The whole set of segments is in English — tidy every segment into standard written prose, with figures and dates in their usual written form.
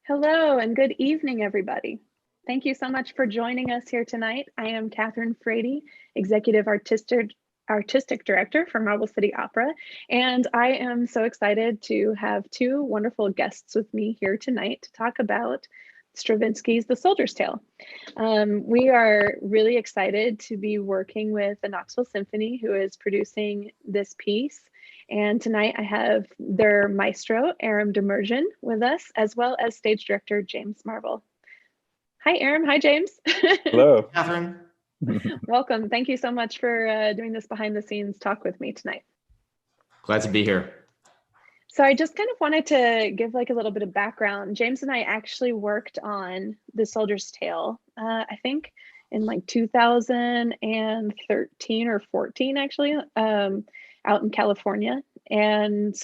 Hello and good evening, everybody. Thank you so much for joining us here tonight. I am Catherine Frady, Executive Artistic Director for Marble City Opera, and I am so excited to have two wonderful guests with me here tonight to talk about Stravinsky's The Soldier's Tale. We are really excited to be working with the Knoxville Symphony, who is producing this piece. And tonight I have their maestro, Aram Demerjian, with us, as well as stage director, James Marble. Hi, Aram. Hi, James. Hello. Catherine. Welcome. Thank you so much for doing this behind the scenes talk with me tonight. Glad to be here. So I just kind of wanted to give like a little bit of background. James and I actually worked on The Soldier's Tale, I think in like 2013 or 14, actually, out in California. And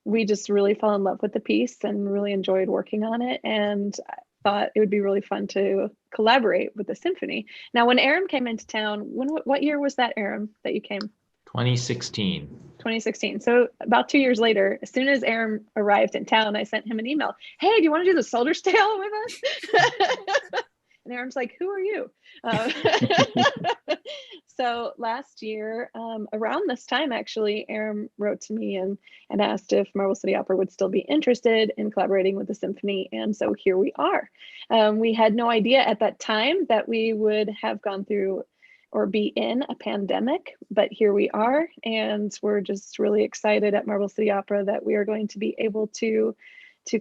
we just really fell in love with the piece and really enjoyed working on it. And I thought it would be really fun to collaborate with the symphony. Now, when Aram came into town, what year was that, Aram, that you came? 2016. 2016. So about 2 years later, as soon as Aram arrived in town, I sent him an email. Hey, do you want to do The Soldier's Tale with us? And Aram's like, who are you? So last year, around this time, actually, Aram wrote to me and asked if Marble City Opera would still be interested in collaborating with the symphony. And so here we are. We had no idea at that time that we would have gone through or be in a pandemic, but here we are. And we're just really excited at Marble City Opera that we are going to be able to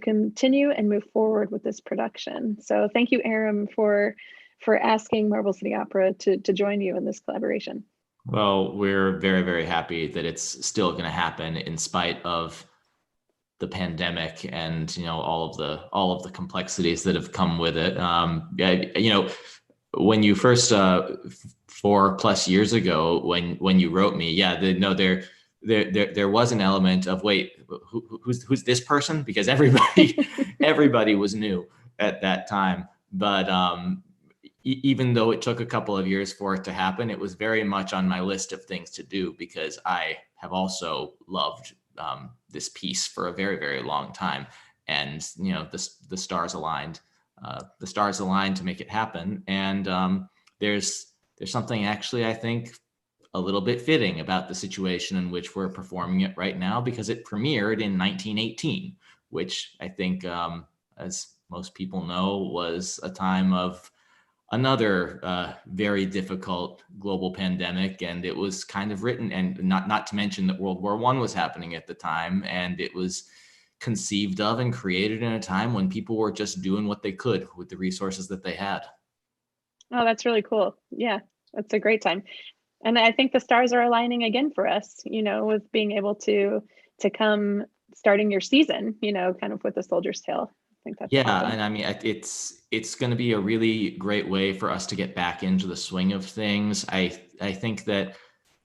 continue and move forward with this production. So thank you, Aram, for asking Marble City Opera to join you in this collaboration. Well, we're very, very happy that it's still going to happen in spite of the pandemic and all of the complexities that have come with it. When you first 4+ years ago, when you wrote me, there was an element of wait, who's this person? Because everybody was new at that time. But even though it took a couple of years for it to happen, it was very much on my list of things to do because I have also loved this piece for a very, very long time. And the stars aligned. The stars aligned to make it happen. And there's something actually, I think, a little bit fitting about the situation in which we're performing it right now, because it premiered in 1918, which I think, as most people know, was a time of another very difficult global pandemic. And it was kind of written, and not to mention that World War I was happening at the time, and it was conceived of and created in a time when people were just doing what they could with the resources that they had. Oh, that's really cool. Yeah, that's a great time. And I think the stars are aligning again for us, with being able to come starting your season, kind of with The Soldier's Tale. I think that's awesome. And I mean, it's going to be a really great way for us to get back into the swing of things. I think that,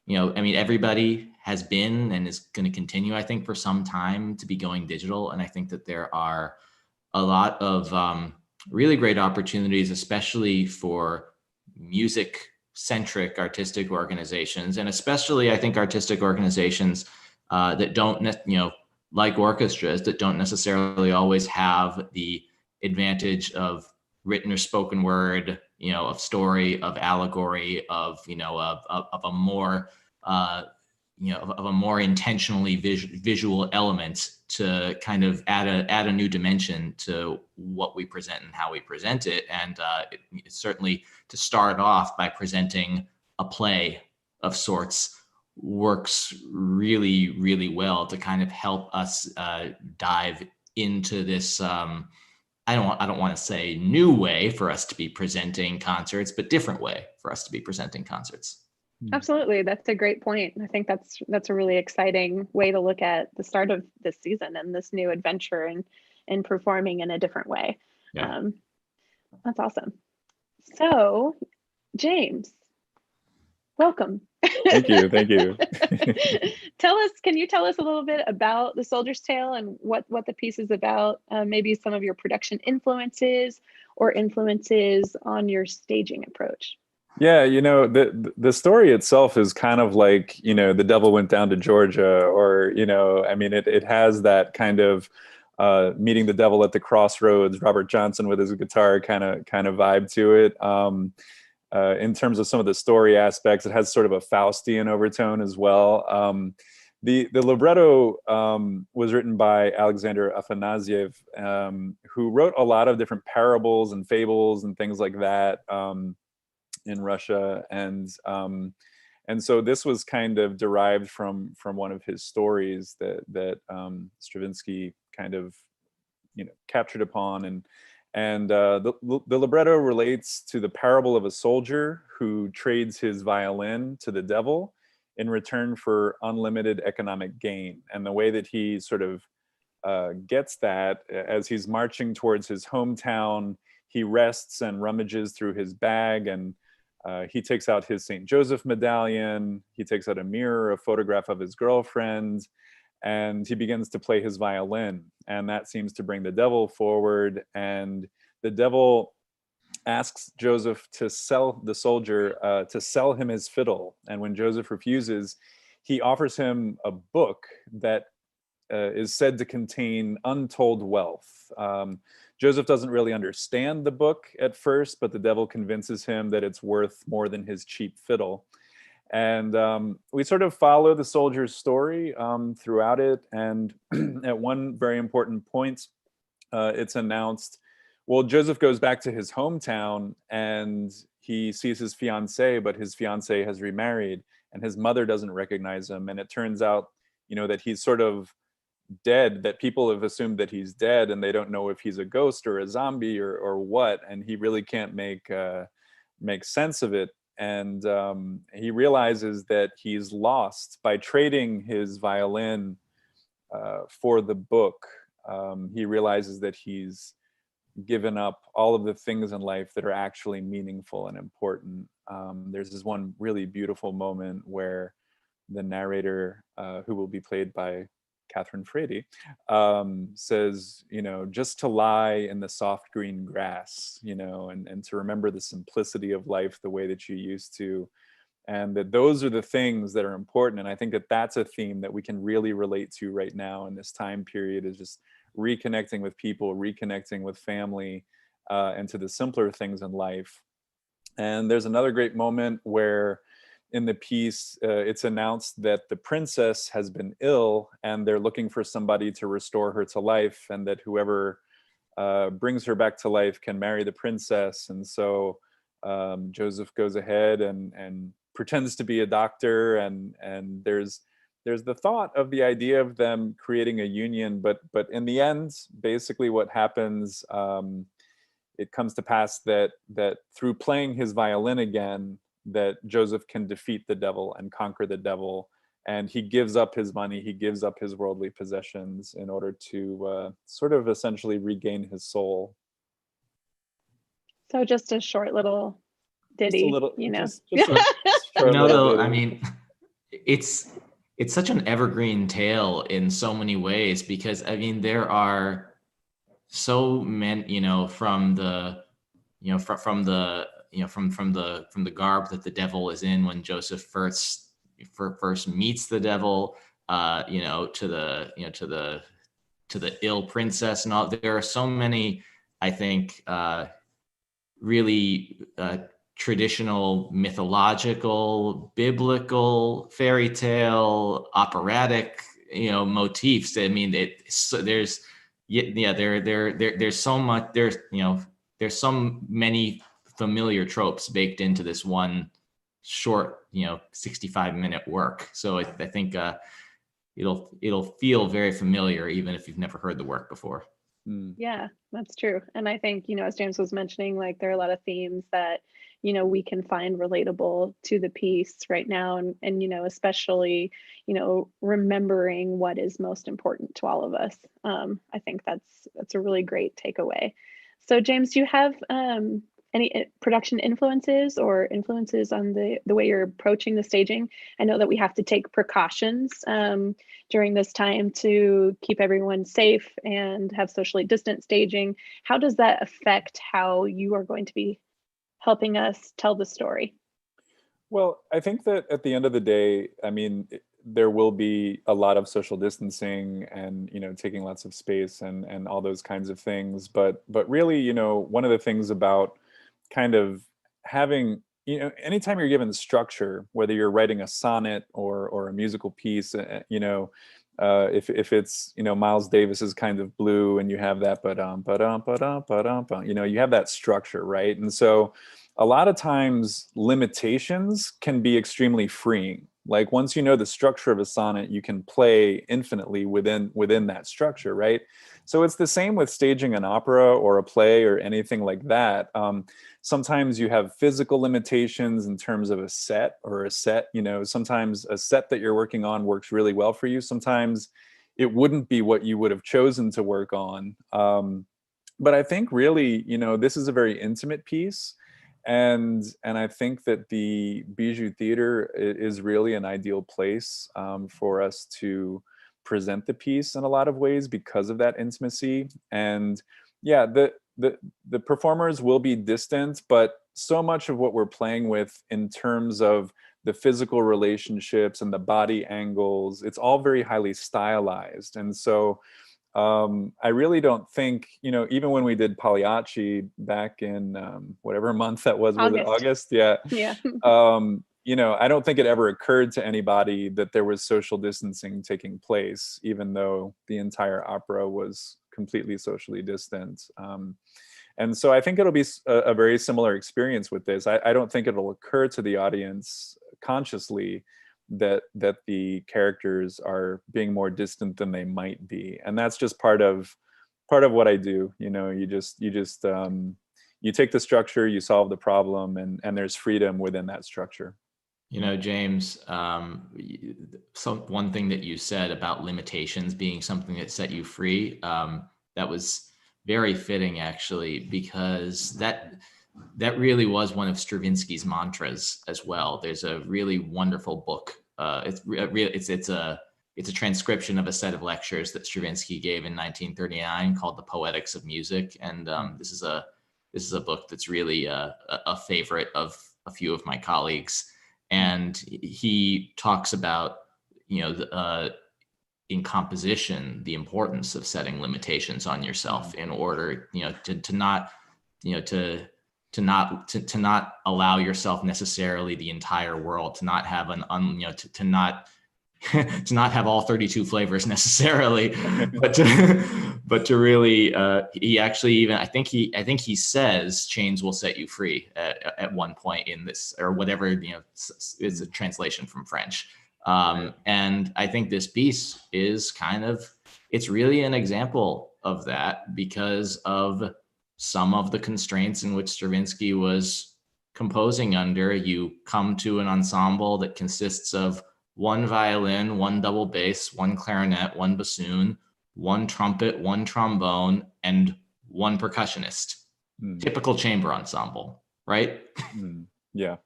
everybody has been and is going to continue, I think, for some time to be going digital. And I think that there are a lot of really great opportunities, especially for music-centric artistic organizations, and especially, I think, artistic organizations that don't, like orchestras, that don't necessarily always have the advantage of written or spoken word, of story, of allegory, of a more intentionally visual element to kind of add a new dimension to what we present and how we present it. And it's certainly to start off by presenting a play of sorts works really, really well to kind of help us dive into this. I don't want to say new way for us to be presenting concerts, but different way for us to be presenting concerts. Absolutely. That's a great point. I think that's a really exciting way to look at the start of this season and this new adventure and performing in a different way. Yeah. That's awesome. So, James, welcome. Thank you. Can you tell us a little bit about The Soldier's Tale and what the piece is about? Maybe some of your production influences or influences on your staging approach. Yeah, the story itself is kind of like, The Devil Went Down to Georgia, or, it has that kind of Meeting the Devil at the Crossroads, Robert Johnson with his guitar kind of vibe to it. In terms of some of the story aspects, it has sort of a Faustian overtone as well. The libretto was written by Alexander Afanasiev, who wrote a lot of different parables and fables and things like that in Russia, and so this was kind of derived from one of his stories that Stravinsky kind of captured upon, and the libretto relates to the parable of a soldier who trades his violin to the devil in return for unlimited economic gain. And the way that he sort of gets that, as he's marching towards his hometown, he rests and rummages through his bag, and he takes out his St. Joseph medallion, he takes out a mirror, a photograph of his girlfriend, and he begins to play his violin. And that seems to bring the devil forward. And the devil asks Joseph to sell the soldier, to sell him his fiddle. And when Joseph refuses, he offers him a book that is said to contain untold wealth. Joseph doesn't really understand the book at first, but the devil convinces him that it's worth more than his cheap fiddle. And we sort of follow the soldier's story throughout it. And at one very important point, it's announced, well, Joseph goes back to his hometown and he sees his fiancée, but his fiancée has remarried and his mother doesn't recognize him. And it turns out, that he's sort of dead, that people have assumed that he's dead and they don't know if he's a ghost or a zombie or what. And he really can't make sense of it. And he realizes that he's lost by trading his violin for the book. He realizes that he's given up all of the things in life that are actually meaningful and important. There's this one really beautiful moment where the narrator, who will be played by Catherine Frady, says, just to lie in the soft green grass, and to remember the simplicity of life the way that you used to, and that those are the things that are important. And I think that that's a theme that we can really relate to right now in this time period, is just reconnecting with people, reconnecting with family, and to the simpler things in life. And there's another great moment where in the piece, it's announced that the princess has been ill and they're looking for somebody to restore her to life, and that whoever brings her back to life can marry the princess. And so Joseph goes ahead and pretends to be a doctor, and there's the thought of the idea of them creating a union, but in the end, basically what happens, it comes to pass that through playing his violin again, that Joseph can defeat the devil and conquer the devil, and he gives up his money, he gives up his worldly possessions in order to sort of essentially regain his soul. So just a short little ditty, just a short little though, ditty. I mean, it's such an evergreen tale in so many ways, because I mean there are so many, from the garb that the devil is in when Joseph first meets the devil, to the ill princess and all. There are so many, I think, really traditional, mythological, biblical, fairy tale, operatic, motifs. I mean, there's so much. There's so many familiar tropes baked into this one short, 65-minute work. So I think it'll feel very familiar even if you've never heard the work before. Yeah, that's true. And I think, as James was mentioning, like there are a lot of themes that, we can find relatable to the piece right now. And especially, remembering what is most important to all of us. I think that's a really great takeaway. So James, do you have any production influences or influences on the way you're approaching the staging? I know that we have to take precautions during this time to keep everyone safe and have socially distant staging. How does that affect how you are going to be helping us tell the story? Well, I think that at the end of the day, I mean, there will be a lot of social distancing and, you know, taking lots of space and all those kinds of things. But really, you know, one of the things about kind of having, you know, anytime you're given structure, whether you're writing a sonnet or a musical piece, you know, if it's, you know, Miles Davis's kind of blue, and you have that you know, you have that structure, right? And so a lot of times limitations can be extremely freeing. Like once you know the structure of a sonnet, you can play infinitely within that structure, right? So it's the same with staging an opera or a play or anything like that. Sometimes you have physical limitations in terms of a set, you know, sometimes a set that you're working on works really well for you. Sometimes it wouldn't be what you would have chosen to work on. But I think really, you know, this is a very intimate piece. And I think that the Bijou Theater is really an ideal place for us to present the piece in a lot of ways because of that intimacy. And yeah, the performers will be distant, but so much of what we're playing with in terms of the physical relationships and the body angles, it's all very highly stylized. And so I really don't think, you know, even when we did Pagliacci back in whatever month that was it August? Yeah. Yeah. You know, I don't think it ever occurred to anybody that there was social distancing taking place, even though the entire opera was completely socially distant. And so I think it'll be a very similar experience with this. I don't think it'll occur to the audience consciously that the characters are being more distant than they might be, and that's just part of what I do. You know, you take the structure, you solve the problem, and there's freedom within that structure. You know, James, one thing that you said about limitations being something that set you free, that was very fitting, actually, because that really was one of Stravinsky's mantras as well. There's a really wonderful book. It's a transcription of a set of lectures that Stravinsky gave in 1939 called The Poetics of Music, and this is a book that's really a favorite of a few of my colleagues. And he talks about, you know, in composition, the importance of setting limitations on yourself in order, you know, to not allow yourself necessarily the entire world, to not have to not have all 32 flavors necessarily, but to really, he actually even, I think he says chains will set you free at one point in this, or whatever, you know, it's a translation from French. And I think this piece is it's really an example of that because of some of the constraints in which Stravinsky was composing under. You come to an ensemble that consists of one violin, one double bass, one clarinet, one bassoon, one trumpet, one trombone, and one percussionist. Typical chamber ensemble, right? Yeah.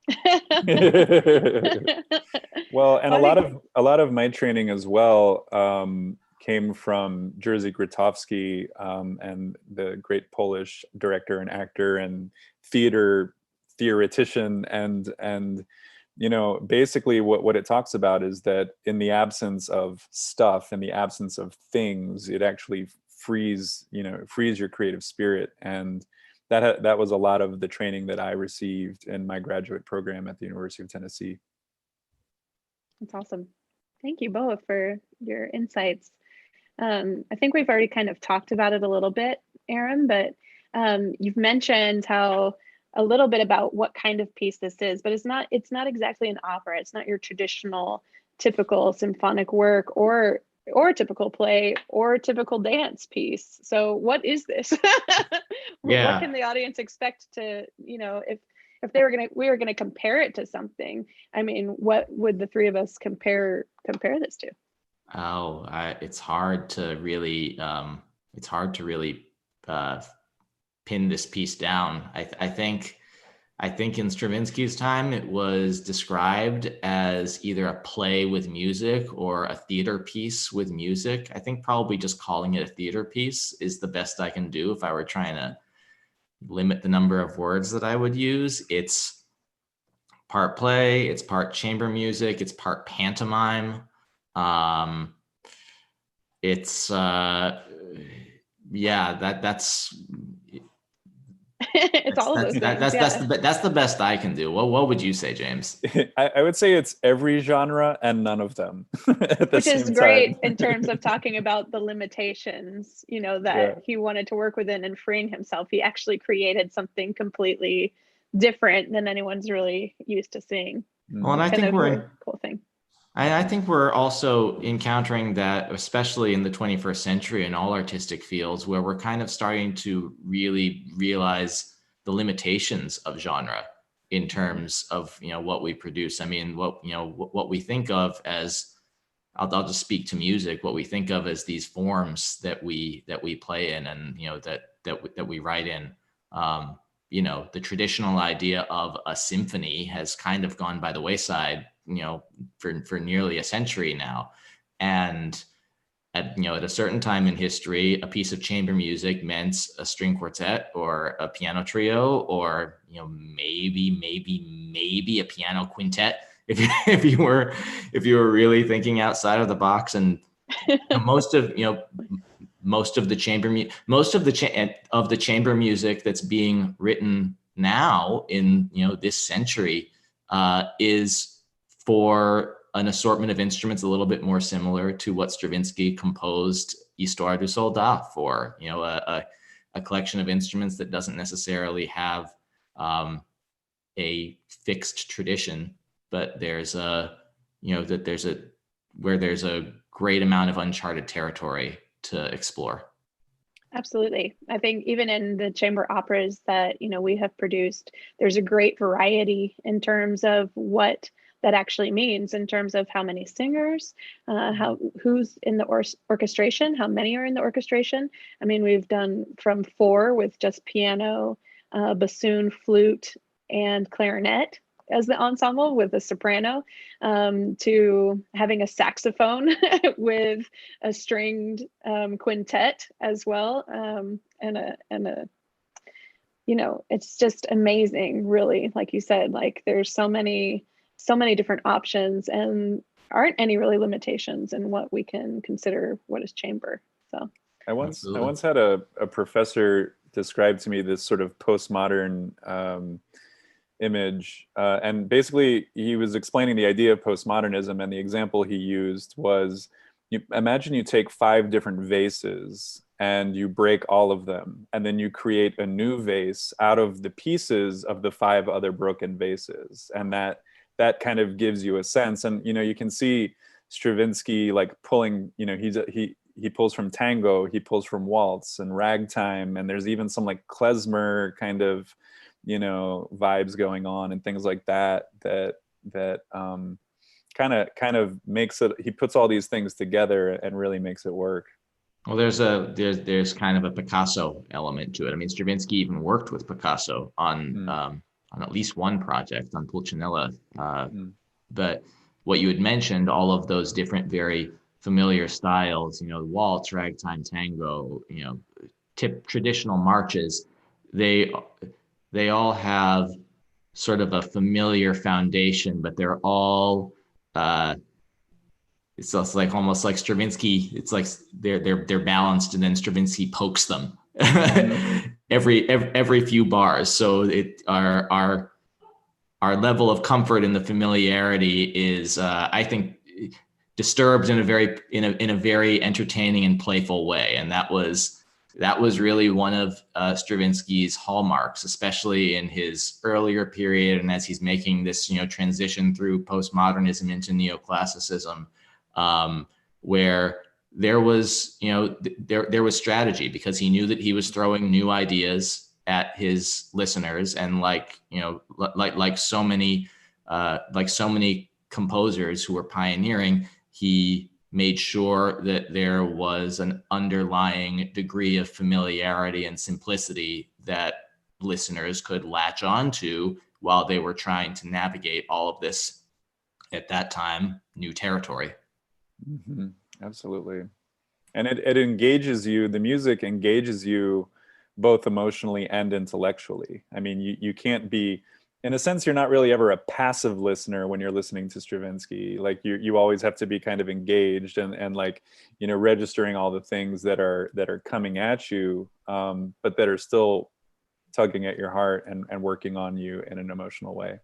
Well, and a lot of my training as well came from Jerzy Grotowski, and the great Polish director and actor and theoretician, and you know, basically what it talks about is that in the absence of stuff, in the absence of things, it actually frees your creative spirit. And that was a lot of the training that I received in my graduate program at the University of Tennessee. That's awesome. Thank you both for your insights. I think we've already kind of talked about it a little bit, Aaron, but you've mentioned a little bit about what kind of piece this is, but it's not exactly an opera. It's not your traditional, typical symphonic work or typical play or typical dance piece. So what is this? Yeah. What can the audience expect to, you know, if we were gonna compare it to something, I mean, what would the three of us compare this to? It's hard to really pin this piece down. I think in Stravinsky's time, it was described as either a play with music or a theater piece with music. I think probably just calling it a theater piece is the best I can do if I were trying to limit the number of words that I would use. It's part play, it's part chamber music, it's part pantomime. Um, it's yeah, that's It's all of those things. that's the best I can do. What would you say, James? I would say it's every genre and none of them at the Which is same great time. in terms of talking about the limitations, that he wanted to work within and freeing himself. He actually created something completely different than anyone's really used to seeing. Well, and I Kind think of a cool thing. I think we're also encountering that, especially in the 21st century in all artistic fields, where we're kind of starting to really realize the limitations of genre in terms of, what we produce. I mean, what we think of as, I'll just speak to music, what we think of as these forms that we play in, and that we write in. The traditional idea of a symphony has kind of gone by the wayside, for nearly a century now. And at a certain time in history, a piece of chamber music meant a string quartet or a piano trio, or maybe a piano quintet if you were really thinking outside of the box. And most of the chamber music that's being written now in this century is for an assortment of instruments a little bit more similar to what Stravinsky composed Histoire du Soldat for, a collection of instruments that doesn't necessarily have a fixed tradition, but there's a great amount of uncharted territory to explore. Absolutely. I think even in the chamber operas that we have produced, there's a great variety in terms of what that actually means, in terms of how many singers, who's in the orchestration, how many are in the orchestration. I mean, we've done from 4 with just piano, bassoon, flute, and clarinet as the ensemble with a soprano, to having a saxophone with a stringed quintet as well, and a it's just amazing, really. Like you said, like there's so many different options, and aren't any really limitations in what we can consider what is chamber. So I once had a professor describe to me this sort of postmodern image, and basically he was explaining the idea of postmodernism, and the example he used was, you imagine you take 5 different vases and you break all of them, and then you create a new vase out of the pieces of the 5 other broken vases, and that kind of gives you a sense. And you can see Stravinsky like pulling, he pulls from tango, he pulls from waltz and ragtime, and there's even some like klezmer kind of vibes going on and things like that kind of makes it, he puts all these things together and really makes it work. Well, there's kind of a Picasso element to it. I mean, Stravinsky even worked with Picasso on at least one project, on Pulcinella. But what you had mentioned, all of those different, very familiar styles, waltz, ragtime, tango, traditional marches, they all have sort of a familiar foundation, but they're all it's just like almost like Stravinsky. It's like they're balanced, and then Stravinsky pokes them every few bars. So our level of comfort in the familiarity is, I think, disturbed in a very entertaining and playful way, and that was really one of Stravinsky's hallmarks, especially in his earlier period, and as he's making this transition through postmodernism into neoclassicism, where there was there was strategy, because he knew that he was throwing new ideas at his listeners, and like so many composers who were pioneering, he made sure that there was an underlying degree of familiarity and simplicity that listeners could latch on to while they were trying to navigate all of this, at that time, new territory. Mm-hmm. Absolutely. And it engages you, the music engages you both emotionally and intellectually. I mean, you can't be in a sense, you're not really ever a passive listener when you're listening to Stravinsky. Like you always have to be kind of engaged and like, you know, registering all the things that are coming at you, but that are still tugging at your heart and working on you in an emotional way.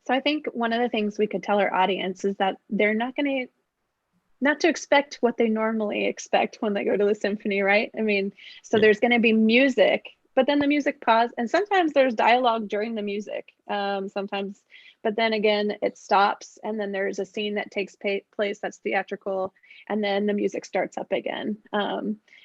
So I think one of the things we could tell our audience is that they're not to expect what they normally expect when they go to the symphony, right? I mean, so there's going to be music, but then the music pause, and sometimes there's dialogue during the music, sometimes, but then again, it stops, and then there's a scene that takes place that's theatrical, and then the music starts up again.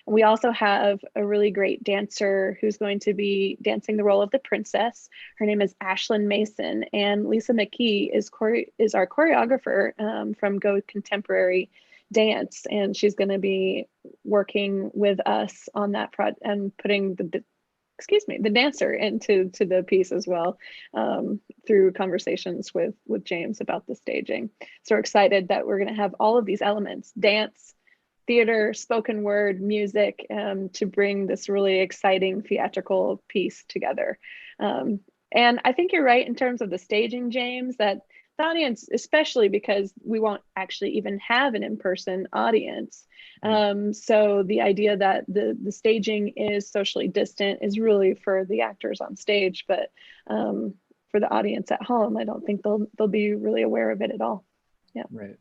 We also have a really great dancer who's going to be dancing the role of the princess. Her name is Ashlyn Mason, and Lisa McKee is our choreographer from Go Contemporary Dance, and she's going to be working with us on that project and putting the dancer into the piece as well, through conversations with James about the staging. So we're excited that we're going to have all of these elements: dance, theater, spoken word, music, to bring this really exciting theatrical piece together. And I think you're right in terms of the staging, James, that the audience, especially because we won't actually even have an in-person audience. So the idea that the staging is socially distant is really for the actors on stage, but for the audience at home, I don't think they'll be really aware of it at all. Yeah. Right.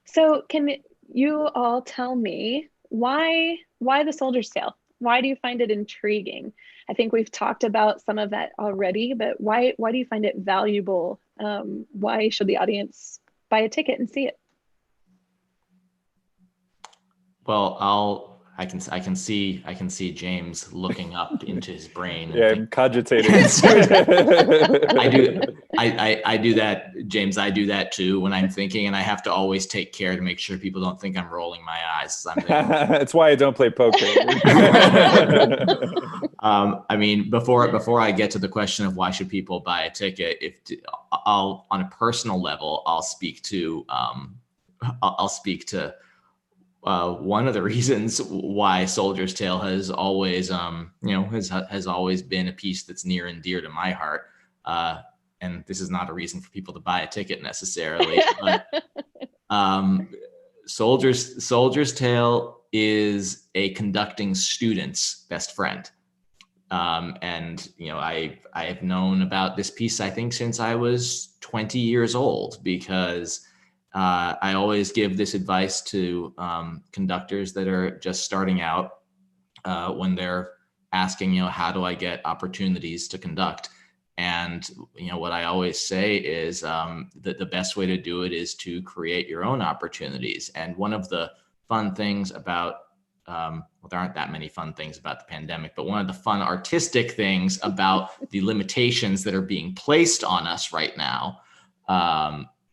So can you all tell me why the Soldier's Tale? Why do you find it intriguing? I think we've talked about some of that already, but why do you find it valuable? Why should the audience buy a ticket and see it? Well, I can see James looking up into his brain. Yeah, I'm cogitating. I do that, James. I do that too when I'm thinking, and I have to always take care to make sure people don't think I'm rolling my eyes. That's why I don't play poker. I mean, before I get to the question of why should people buy a ticket, I'll on a personal level, I'll speak to one of the reasons why Soldier's Tale has always, has always been a piece that's near and dear to my heart. And this is not a reason for people to buy a ticket necessarily. But, Soldier's Tale is a conducting student's best friend. And I have known about this piece, I think, since I was 20 years old, because I always give this advice to conductors that are just starting out when they're asking, how do I get opportunities to conduct? And, what I always say is that the best way to do it is to create your own opportunities. And one of the fun things about, there aren't that many fun things about the pandemic, but one of the fun artistic things about the limitations that are being placed on us right now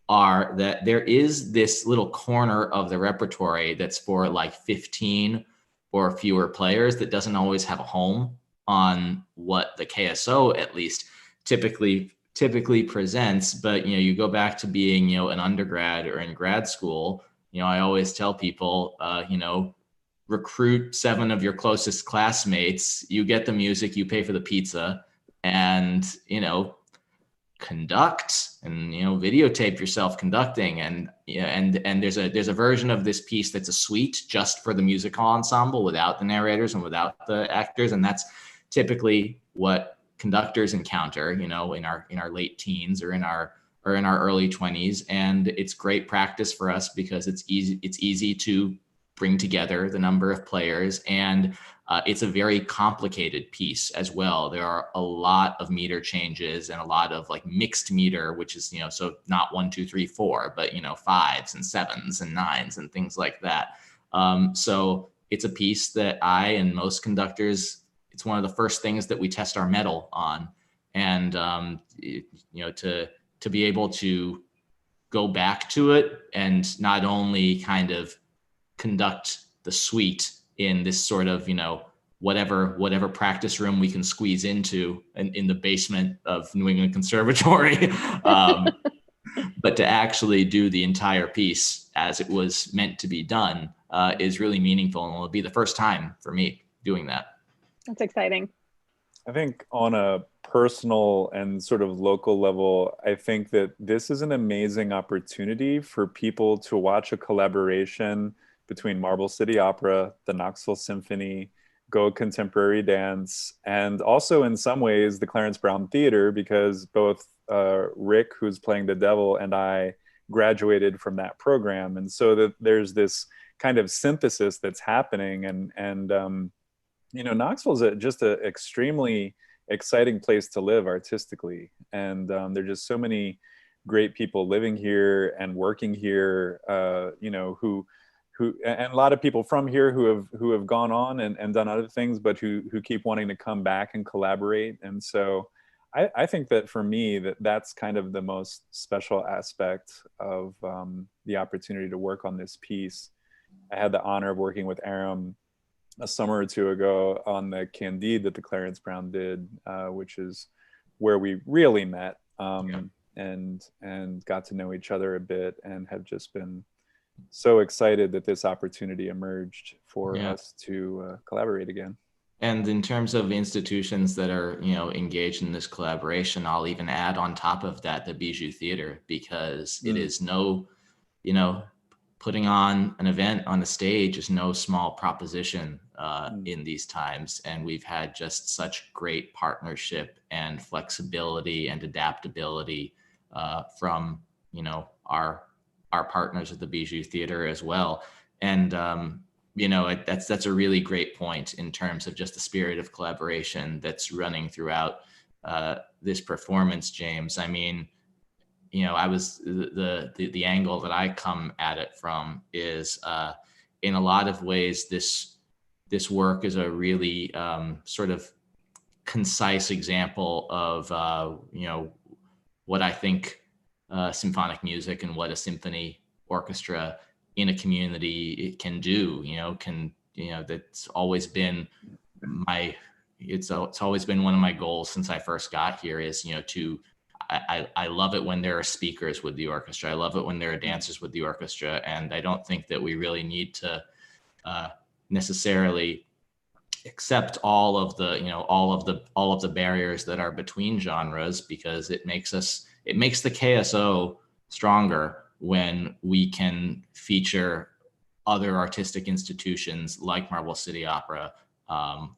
are that there is this little corner of the repertory that's for like 15 or fewer players that doesn't always have a home on what the KSO at least typically presents. But you go back to being an undergrad or in grad school. I always tell people recruit 7 of your closest classmates, you get the music, you pay for the pizza, and conduct and videotape yourself conducting. And there's a version of this piece that's a suite just for the musical ensemble without the narrators and without the actors, and that's typically what conductors encounter in our late teens or in our early 20s. And it's great practice for us because it's easy to bring together the number of players, and it's a very complicated piece as well. There are a lot of meter changes and a lot of like mixed meter, which is, so not 1, 2, 3, 4, but 5s and 7s and 9s and things like that. So it's a piece that I and most conductors, it's one of the first things that we test our mettle on. And, to be able to go back to it and not only kind of conduct the suite in this sort of, whatever practice room we can squeeze into in the basement of New England Conservatory, but to actually do the entire piece as it was meant to be done is really meaningful. And it'll be the first time for me doing that. That's exciting. I think on a personal and sort of local level, I think that this is an amazing opportunity for people to watch a collaboration between Marble City Opera, the Knoxville Symphony, Go Contemporary Dance, and also in some ways the Clarence Brown Theater, because both Rick, who's playing the devil, and I graduated from that program. And so that there's this kind of synthesis that's happening, and Knoxville's just an extremely exciting place to live artistically, and there's just so many great people living here and working here. Who and a lot of people from here who have gone on and done other things, but who keep wanting to come back and collaborate. And so, I think that for me, that's kind of the most special aspect of the opportunity to work on this piece. I had the honor of working with Aram a summer or two ago on the Candide that the Clarence Brown did, which is where we really met, and got to know each other a bit, and have just been so excited that this opportunity emerged for us to collaborate again. And in terms of institutions that are, engaged in this collaboration, I'll even add on top of that the Bijou Theater, because it is putting on an event on a stage is no small proposition in these times. And we've had just such great partnership and flexibility and adaptability from, our partners at the Bijou Theater as well. And, that's a really great point in terms of just the spirit of collaboration that's running throughout this performance, James. I mean, I was the angle that I come at it from is in a lot of ways, this work is a really sort of concise example of, what I think symphonic music and what a symphony orchestra in a community can do. That's always been it's always been one of my goals since I first got here is, I love it when there are speakers with the orchestra. I love it when there are dancers with the orchestra. And I don't think that we really need to necessarily accept all of the barriers that are between genres, because it makes the KSO stronger when we can feature other artistic institutions like Marble City Opera,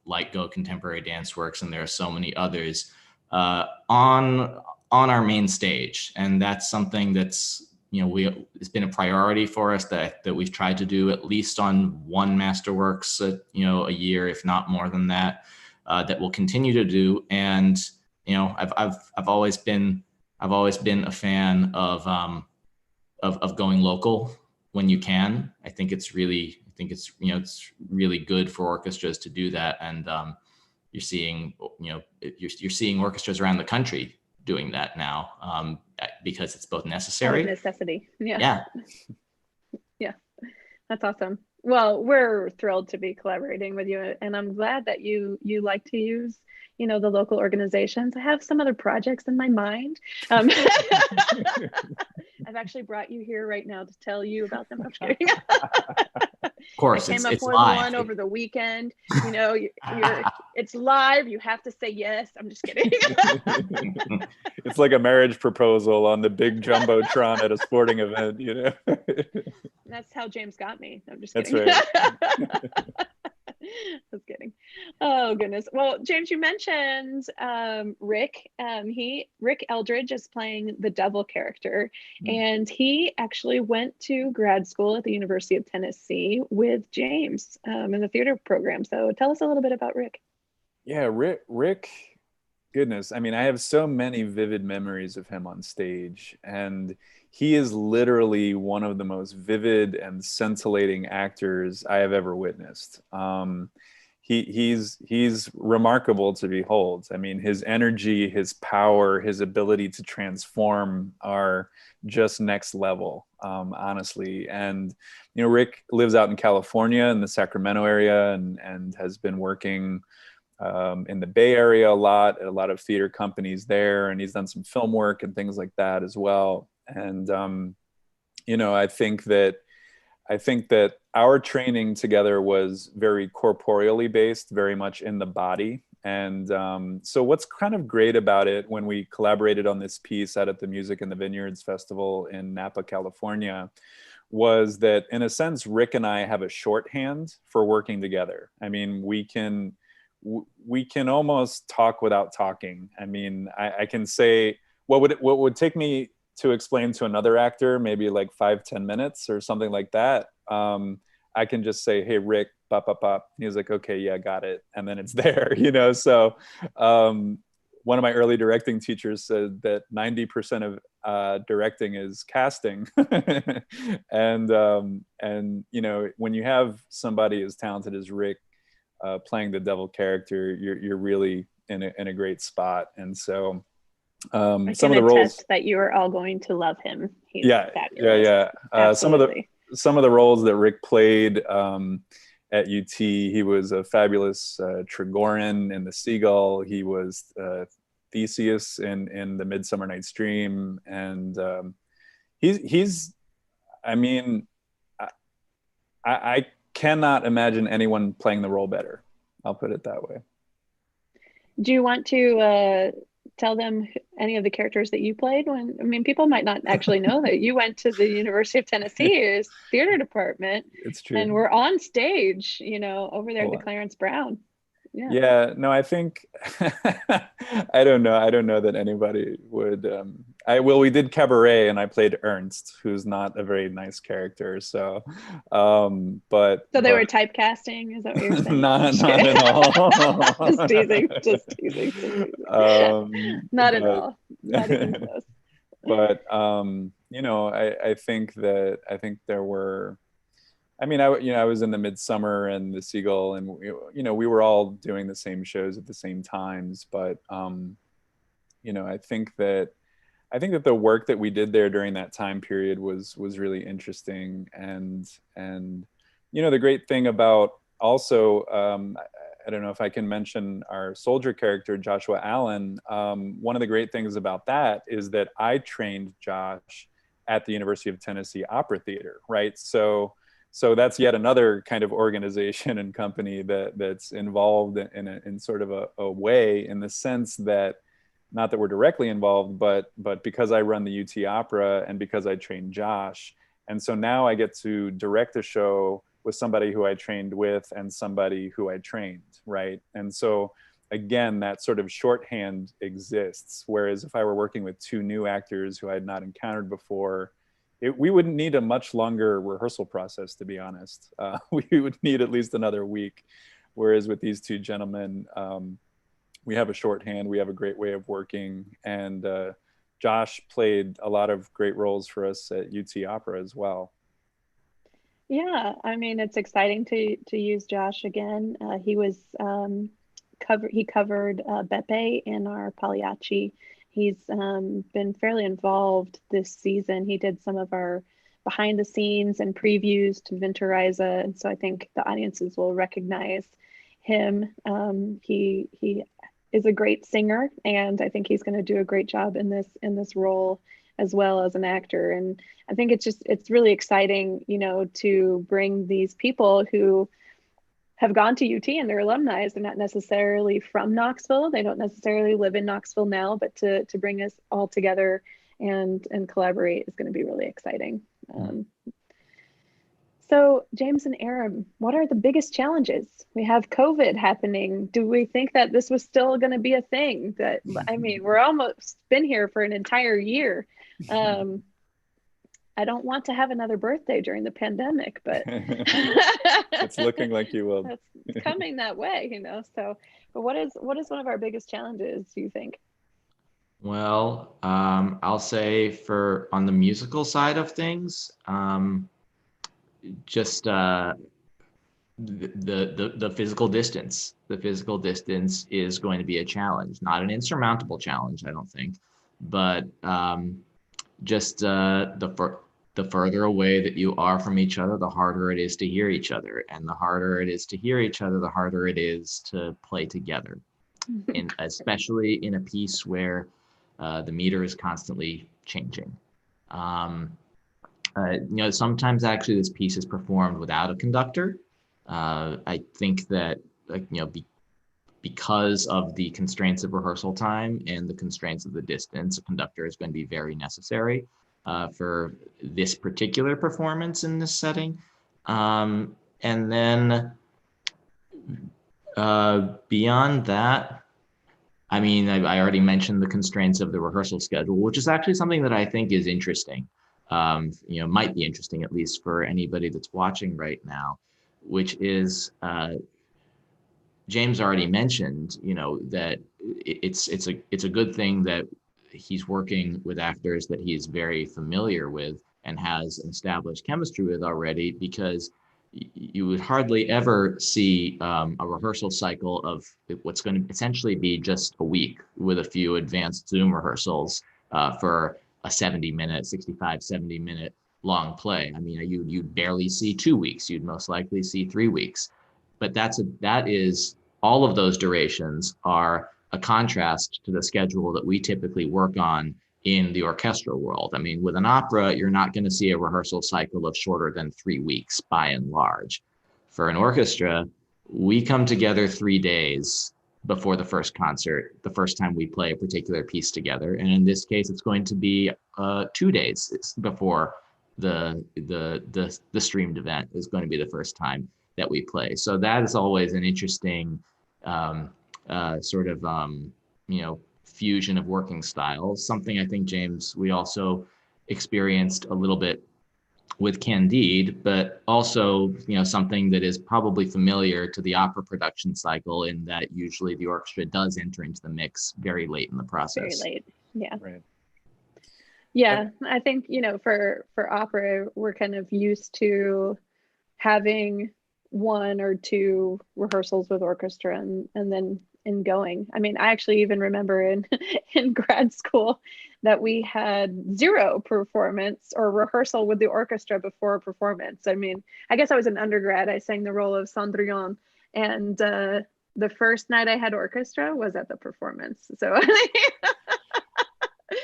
like Go Contemporary Dance Works, and there are so many others on our main stage. And that's something that's, it's been a priority for us that we've tried to do at least on one Masterworks, a year, if not more than that, that we'll continue to do. And, I've always been a fan of going local when you can. I think it's really good for orchestras to do that. And you're seeing orchestras around the country doing that now, because it's both necessary. Necessity. Yeah. Yeah. That's awesome. Well, we're thrilled to be collaborating with you, and I'm glad that you like to use, the local organizations. I have some other projects in my mind. I've actually brought you here right now to tell you about them. I'm kidding. Of course, I came up with live. one over the weekend. It's live. You have to say yes. I'm just kidding. It's like a marriage proposal on the big jumbotron at a sporting event. That's how James got me. I'm just kidding. That's right. Just kidding. Oh goodness. Well, James, you mentioned Rick. Rick Eldridge is playing the devil character, and he actually went to grad school at the University of Tennessee with James in the theater program. So tell us a little bit about Rick. Yeah, Rick. Goodness, I mean, I have so many vivid memories of him on stage, and he is literally one of the most vivid and scintillating actors I have ever witnessed. He's remarkable to behold. I mean, his energy, his power, his ability to transform are just next level, honestly. And Rick lives out in California in the Sacramento area, and has been working in the Bay Area a lot, at a lot of theater companies there, and he's done some film work and things like that as well. And I think that our training together was very corporeally based, very much in the body. And so what's kind of great about it, when we collaborated on this piece out at the Music in the Vineyards Festival in Napa, California, was that in a sense, Rick and I have a shorthand for working together. I mean, we can almost talk without talking. I mean, I can say what would take me to explain to another actor maybe like 5-10 minutes or something like that. I can just say, hey, Rick, pop, pop, pop. He's like, okay, yeah, got it. And then it's there, you know? So one of my early directing teachers said that 90% of directing is casting. And, you know, when you have somebody as talented as Rick playing the devil character, you're really in a great spot. And so I some can of the roles attest that you are all going to love him. He's yeah, fabulous. Absolutely. Some of the roles that Rick played at UT, he was a fabulous Trigorin in The Seagull. He was Theseus in The Midsummer Night's Dream, and he's. I mean, I cannot imagine anyone playing the role better. I'll put it that way. Do you want to tell them any of the characters that you played? When, I mean, people might not actually know that you went to the University of Tennessee's theater department. It's true. And we're on stage, you know, over there at the Clarence Brown. Yeah, no, I think I don't know that anybody would. We did Cabaret, and I played Ernst, who's not a very nice character. So, but so they were typecasting. Is that what you're saying? Not at all. Just teasing. Not at all. Not even close. But you know, I think there were. I mean, I was in The Midsummer and The Seagull, and we were all doing the same shows at the same times. But you know, I think that the work that we did there during that time period was really interesting. And you know, the great thing about also, I don't know if I can mention our soldier character, Joshua Allen. One of the great things about that is that I trained Josh at the University of Tennessee Opera Theater, right? So that's yet another kind of organization and company that's involved in sort of a way, in the sense that, not that we're directly involved, but because I run the UT Opera and because I trained Josh. And so now I get to direct a show with somebody who I trained with and somebody who I trained, right? And so again, that sort of shorthand exists. Whereas if I were working with two new actors who I had not encountered before, we wouldn't need a much longer rehearsal process, to be honest. We would need at least another week. Whereas with these two gentlemen, we have a shorthand, we have a great way of working. And Josh played a lot of great roles for us at UT Opera as well. Yeah, I mean, it's exciting to use Josh again. He was he covered Beppe in our Pagliacci. He's been fairly involved this season. He did some of our behind the scenes and previews to Winterreise, and so I think the audiences will recognize him. He is a great singer, and I think he's going to do a great job in this role as well as an actor. And I think it's really exciting, you know, to bring these people who have gone to UT and they're alumni. They're not necessarily from Knoxville. They don't necessarily live in Knoxville now, but to bring us all together and collaborate is going to be really exciting. So James and Aram, what are the biggest challenges? We have COVID happening. Do we think that this was still going to be a thing? That, I mean, we're almost been here for an entire year. I don't want to have another birthday during the pandemic, but it's looking like you will. It's coming that way, you know. So, but what is one of our biggest challenges, do you think? Well, I'll say on the musical side of things, just the physical distance. The physical distance is going to be a challenge, not an insurmountable challenge, I don't think, but just the further away that you are from each other, the harder it is to hear each other, and the harder it is to hear each other, the harder it is to play together, and especially in a piece where the meter is constantly changing. You know, sometimes actually this piece is performed without a conductor. I think that, like, you know, because of the constraints of rehearsal time and the constraints of the distance, a conductor is going to be very necessary for this particular performance in this setting. And then beyond that, I mean, I already mentioned the constraints of the rehearsal schedule, which is actually something that I think is interesting. Might be interesting, at least for anybody that's watching right now, which is James already mentioned, that it's a good thing that he's working with actors that he is very familiar with and has an established chemistry with already, because you would hardly ever see a rehearsal cycle of what's going to essentially be just a week with a few advanced Zoom rehearsals for a 70-minute, 65, 70-minute long play. I mean, you'd barely see 2 weeks. You'd most likely see 3 weeks. But that is all of those durations are a contrast to the schedule that we typically work on in the orchestral world. I mean, with an opera, you're not going to see a rehearsal cycle of shorter than 3 weeks by and large. For an orchestra, we come together 3 days before the first concert, the first time we play a particular piece together. And in this case, it's going to be 2 days before the streamed event is going to be the first time that we play. So that is always an interesting fusion of working styles. Something I think, James, we also experienced a little bit with Candide, but also, something that is probably familiar to the opera production cycle, in that usually the orchestra does enter into the mix very late in the process. Very late, yeah. Right. Yeah, I think, for opera, we're kind of used to having 1 or 2 rehearsals with orchestra and then going. I mean, I actually even remember in grad school that we had 0 performance or rehearsal with the orchestra before a performance. I mean, I guess I was an undergrad. I sang the role of Cendrillon, and the first night I had orchestra was at the performance. So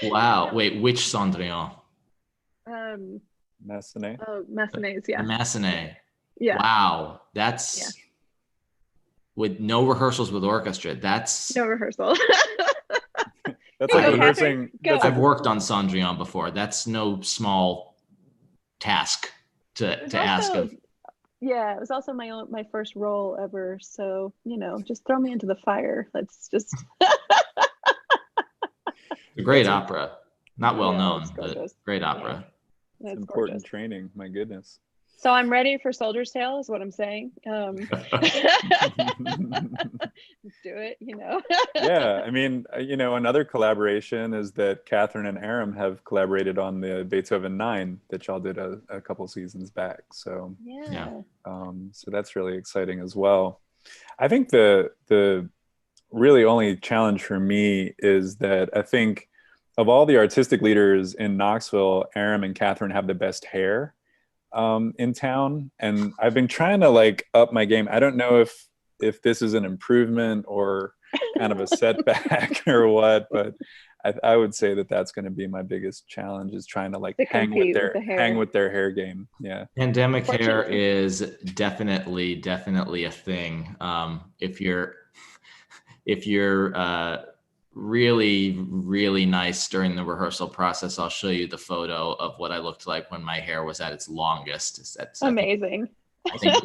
wow. Wait, which Cendrillon? Massenet. Oh, Massenet's, yeah. Massenet. Yeah. Wow. That's with no rehearsals with orchestra. That's no rehearsal. That's like rehearsing. I've worked on Cendrillon before. That's no small task to ask of. Yeah, it was also my first role ever. So, just throw me into the fire. Let's just. A great opera. Not well known, but great opera. Yeah. It's important training. My goodness. So I'm ready for Soldier's Tale, is what I'm saying. Let's do it, Yeah, I mean, another collaboration is that Catherine and Aram have collaborated on the Beethoven 9 that y'all did a couple seasons back. So so that's really exciting as well. I think the really only challenge for me is that I think of all the artistic leaders in Knoxville, Aram and Catherine have the best hair in town, and I've been trying to up my game. I don't know if this is an improvement or kind of a setback or what, but I would say that that's going to be my biggest challenge, is trying to hang with their hair game. Yeah, pandemic hair is definitely a thing. If you're really nice during the rehearsal process, I'll show you the photo of what I looked like when my hair was at its longest. Amazing. I think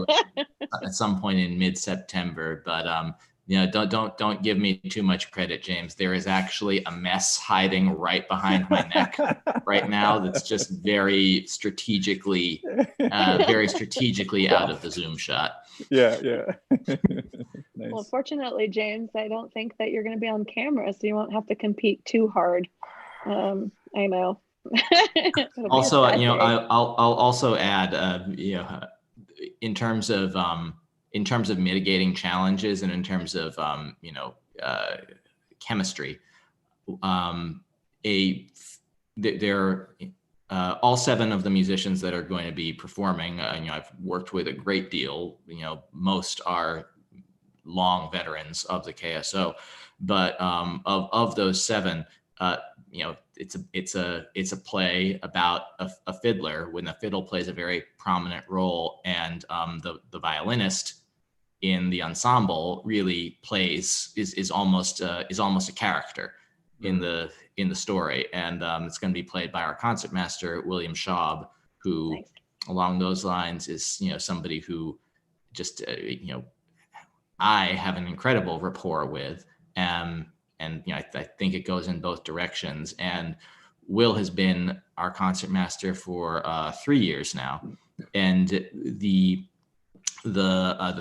at some point in mid-September, but don't give me too much credit, James. There is actually a mess hiding right behind my neck right now that's just very strategically out of the Zoom shot. Yeah. Nice. Well, fortunately, James, I don't think that you're going to be on camera, so you won't have to compete too hard. I know. Also, I'll also add, in terms of mitigating challenges and in terms of chemistry, all 7 of the musicians that are going to be performing, I've worked with a great deal. Most are long veterans of the KSO, but of those 7, it's a play about a fiddler when the fiddle plays a very prominent role, and the violinist in the ensemble really is almost a character in the story, and it's going to be played by our concertmaster William Schaub, who Nice. along those lines is somebody who just I have an incredible rapport with, and I think it goes in both directions. And Will has been our concertmaster for 3 years now, and the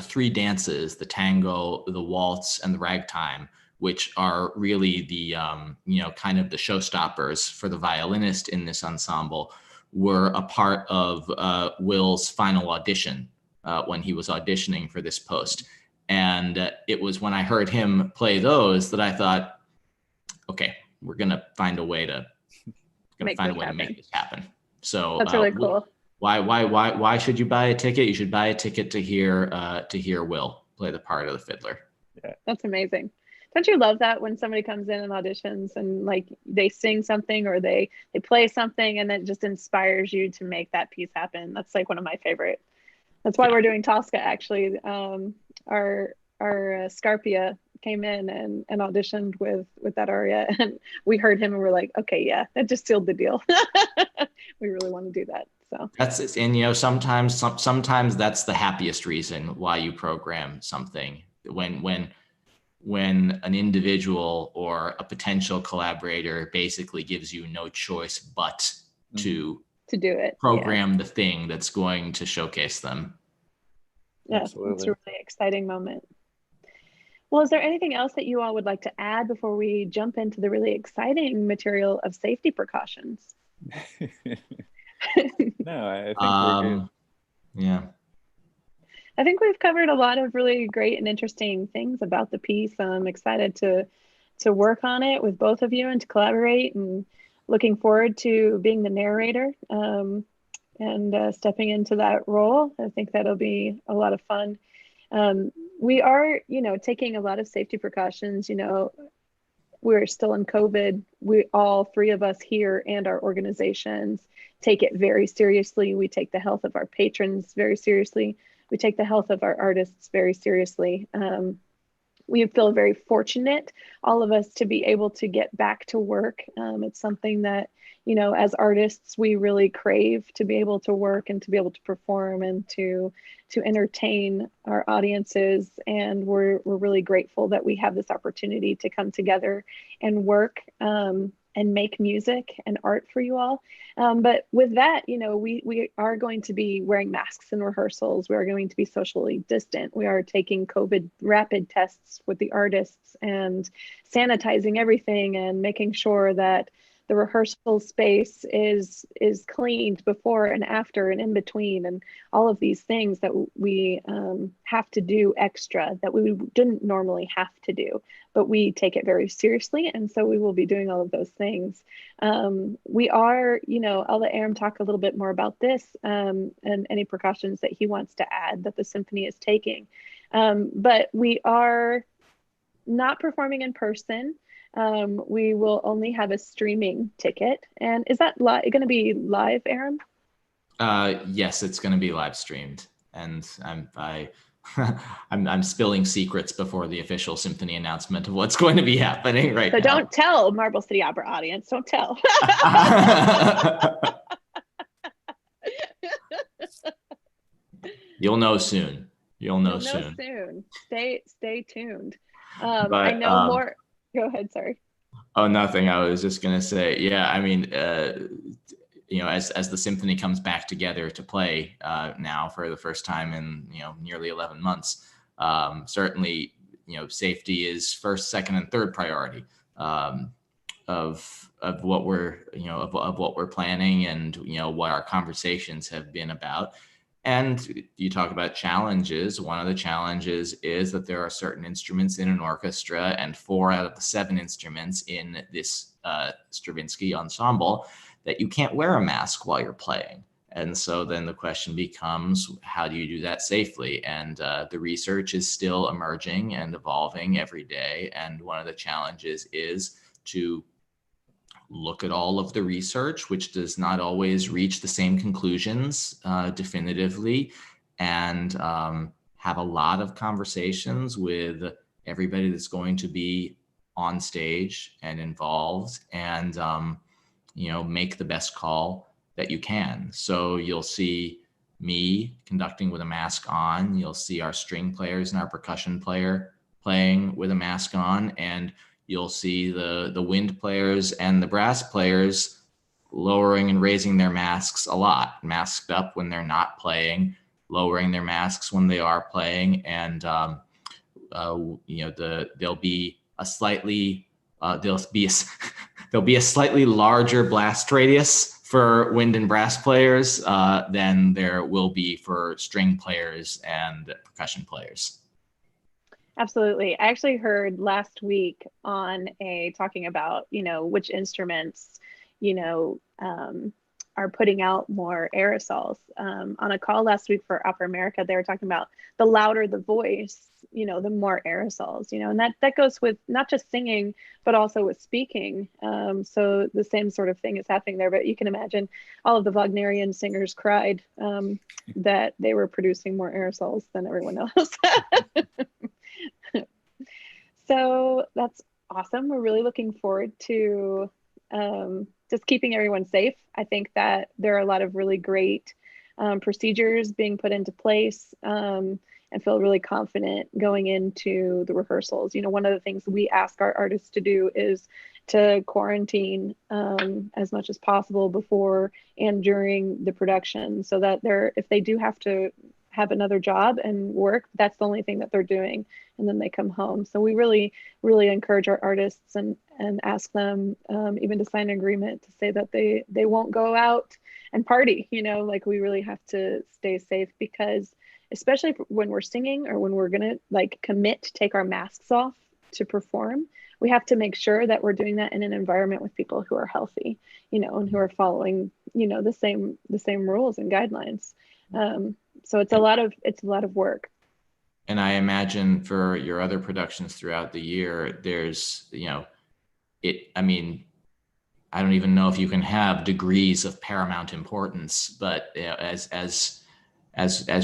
three dances, the tango, the waltz, and the ragtime, which are really the kind of the showstoppers for the violinist in this ensemble, were a part of Will's final audition when he was auditioning for this post. And it was when I heard him play those that I thought, okay, we're gonna find a way to make this happen. So that's really cool. Why should you buy a ticket? You should buy a ticket to hear Will play the part of the fiddler. Yeah. That's amazing. Don't you love that when somebody comes in and auditions and like they sing something or they play something and it just inspires you to make that piece happen? That's like one of my favorite. That's why we're doing Tosca actually. Our Scarpia came in and auditioned with that aria, and we heard him and we're like, okay, yeah, that just sealed the deal. We really want to do that. So that's it. And sometimes that's the happiest reason why you program something, when an individual or a potential collaborator basically gives you no choice but to do it, program the thing that's going to showcase them. Yeah, absolutely. It's a really exciting moment. Well, is there anything else that you all would like to add before we jump into the really exciting material of safety precautions? No, I think we're good. Yeah. I think we've covered a lot of really great and interesting things about the piece. I'm excited to work on it with both of you and to collaborate, and looking forward to being the narrator and stepping into that role. I think that'll be a lot of fun. We are, taking a lot of safety precautions. We're still in COVID. We all three of us here and our organizations take it very seriously. We take the health of our patrons very seriously. We take the health of our artists very seriously. We feel very fortunate, all of us, to be able to get back to work. It's something that, as artists, we really crave, to be able to work and to be able to perform and to entertain our audiences. And we're really grateful that we have this opportunity to come together and work and make music and art for you all. But with that, we are going to be wearing masks in rehearsals. We are going to be socially distant. We are taking COVID rapid tests with the artists and sanitizing everything and making sure that the rehearsal space is cleaned before and after and in between, and all of these things that we have to do extra that we didn't normally have to do, but we take it very seriously. And so we will be doing all of those things. We are, I'll let Aram talk a little bit more about this and any precautions that he wants to add that the symphony is taking. But we are not performing in person. We will only have a streaming ticket. And is that going to be live, Aram? Yes, it's going to be live streamed. And I'm spilling secrets before the official symphony announcement of what's going to be happening right now. So don't tell, Marble City Opera audience. Don't tell. You'll know soon. You'll know soon. Stay tuned. I know more. Go ahead, sorry. Oh, nothing. I was just going to say, yeah, I mean, as the symphony comes back together to play now for the first time in, nearly 11 months, certainly, safety is first, second, and third priority of what we're, of what we're planning and, what our conversations have been about. And you talk about challenges. One of the challenges is that there are certain instruments in an orchestra, and 4 out of the 7 instruments in this Stravinsky ensemble, that you can't wear a mask while you're playing. And so then the question becomes, how do you do that safely? And the research is still emerging and evolving every day. And one of the challenges is to look at all of the research, which does not always reach the same conclusions definitively, and have a lot of conversations with everybody that's going to be on stage and involved, and make the best call that you can. So you'll see me conducting with a mask on. You'll see our string players and our percussion player playing with a mask on, and you'll see the wind players and the brass players lowering and raising their masks a lot, masked up when they're not playing, lowering their masks when they are playing, and there'll be a slightly there'll be a slightly larger blast radius for wind and brass players than there will be for string players and percussion players. Absolutely. I actually heard last week on talking about, which instruments, are putting out more aerosols. On a call last week for Opera America, they were talking about the louder the voice, the more aerosols, and that goes with not just singing, but also with speaking. So the same sort of thing is happening there, but you can imagine all of the Wagnerian singers cried that they were producing more aerosols than everyone else. So that's awesome. We're really looking forward to just keeping everyone safe. I think that there are a lot of really great procedures being put into place, and feel really confident going into the rehearsals. One of the things we ask our artists to do is to quarantine as much as possible before and during the production, so that if they do have to have another job and work, that's the only thing that they're doing, and then they come home. So we really, really encourage our artists and ask them even to sign an agreement to say that they won't go out and party. Like, we really have to stay safe, because especially when we're singing or when we're gonna commit to take our masks off to perform, we have to make sure that we're doing that in an environment with people who are healthy, and who are following, the same rules and guidelines. So it's a lot of work. And I imagine for your other productions throughout the year, there's, I don't even know if you can have degrees of paramount importance, but as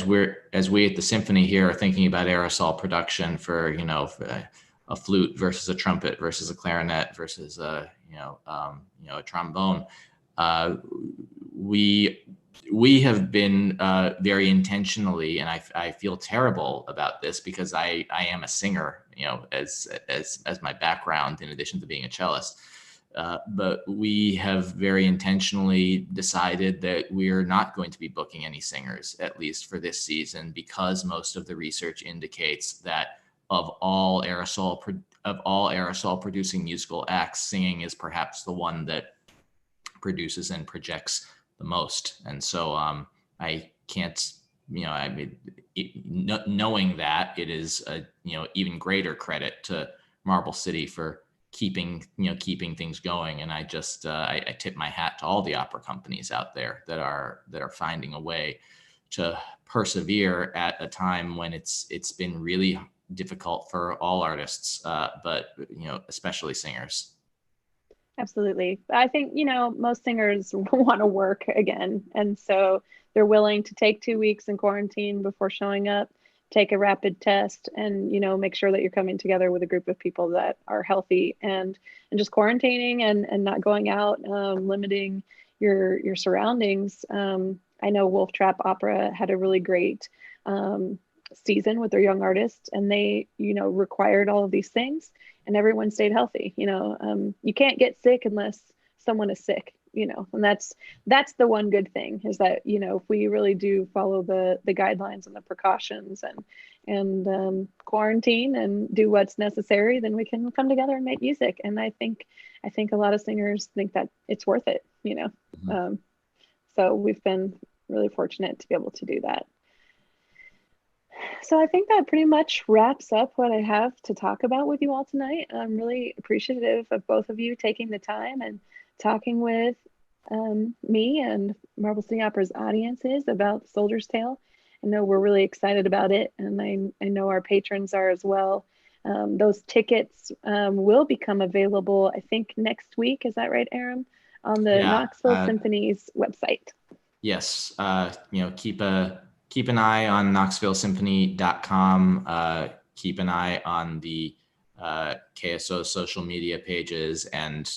we at the symphony here are thinking about aerosol production for, a flute versus a trumpet versus a clarinet versus a trombone, we have been very intentionally, and I feel terrible about this because I am a singer, as my background in addition to being a cellist. But we have very intentionally decided that we're not going to be booking any singers, at least for this season, because most of the research indicates that of all aerosol producing musical acts, singing is perhaps the one that produces and projects the most. And so I can't, knowing that, it is a even greater credit to Marble City for keeping things going. And I just I tip my hat to all the opera companies out there that are finding a way to persevere at a time when it's been really difficult for all artists, but especially singers. Absolutely. I think, most singers want to work again. And so they're willing to take 2 weeks in quarantine before showing up, take a rapid test, and, make sure that you're coming together with a group of people that are healthy, and just quarantining and not going out, limiting your surroundings. I know Wolf Trap Opera had a really great season with their young artists, and they, required all of these things, and everyone stayed healthy. You can't get sick unless someone is sick, and that's the one good thing, is that, if we really do follow the guidelines and the precautions and quarantine and do what's necessary, then we can come together and make music. And I think a lot of singers think that it's worth it, Mm-hmm. So we've been really fortunate to be able to do that. So I think that pretty much wraps up what I have to talk about with you all tonight. I'm really appreciative of both of you taking the time and talking with me and Marble City Opera's audiences about The Soldier's Tale. I know we're really excited about it, and I know our patrons are as well. Those tickets will become available, I think, next week. Is that right, Aram? On the Knoxville Symphony's website. Yes. keep an eye on knoxvillesymphony.com. Keep an eye on the KSO social media pages and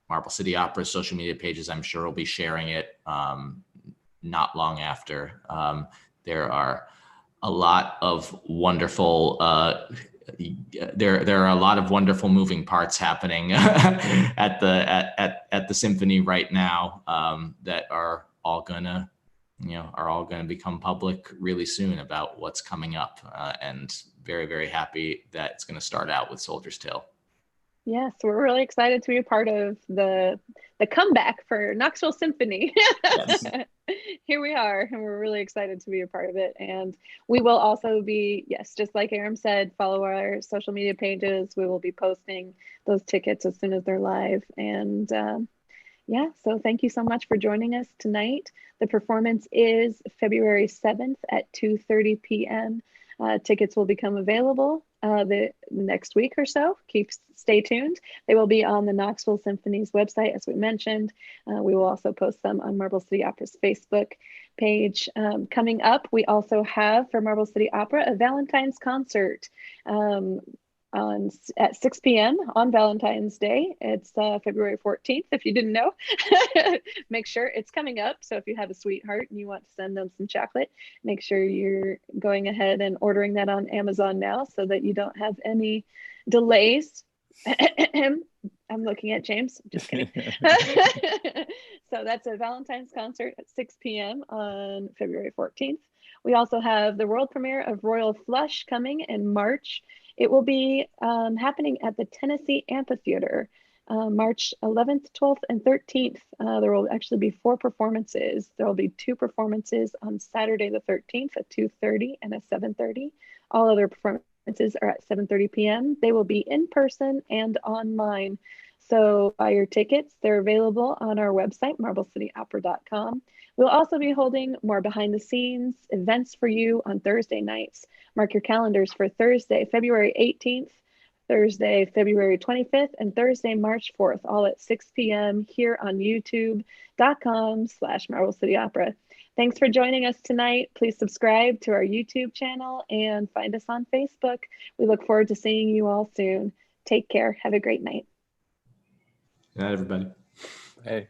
Marble City Opera's social media pages. I'm sure we'll be sharing it not long after. There are a lot of wonderful there are a lot of wonderful moving parts happening at the symphony right now that are all gonna become public really soon about what's coming up, and very, very happy that it's going to start out with Soldier's Tale. Yes, we're really excited to be a part of the comeback for Knoxville Symphony. Yes. Here we are, and we're really excited to be a part of it. And we will also be, yes, just like Aram said, follow our social media pages. We will be posting those tickets as soon as they're live. And yeah, so thank you so much for joining us tonight. The performance is February 7th at 2:30 p.m. Tickets will become available the next week or so. Stay tuned. They will be on the Knoxville Symphony's website, as we mentioned. We will also post them on Marble City Opera's Facebook page. Coming up, we also have for Marble City Opera a Valentine's concert at 6 p.m. on Valentine's Day. It's February 14th, if you didn't know. Make sure it's coming up. So if you have a sweetheart and you want to send them some chocolate, make sure you're going ahead and ordering that on Amazon now so that you don't have any delays. I'm looking at James, just kidding. So that's a Valentine's concert at 6 p.m. on February 14th. We also have the world premiere of Royal Flush coming in March. It will be happening at the Tennessee Amphitheater, March 11th, 12th, and 13th. There will actually be 4 performances. There will be 2 performances on Saturday the 13th at 2:30 and at 7:30. All other performances are at 7:30 p.m. They will be in person and online. So buy your tickets. They're available on our website, marblecityopera.com. We'll also be holding more behind the scenes events for you on Thursday nights. Mark your calendars for Thursday, February 18th, Thursday, February 25th, and Thursday, March 4th, all at 6 p.m. here on youtube.com/Marble City Opera. Thanks for joining us tonight. Please subscribe to our YouTube channel and find us on Facebook. We look forward to seeing you all soon. Take care. Have a great night. Good night, everybody. Hey.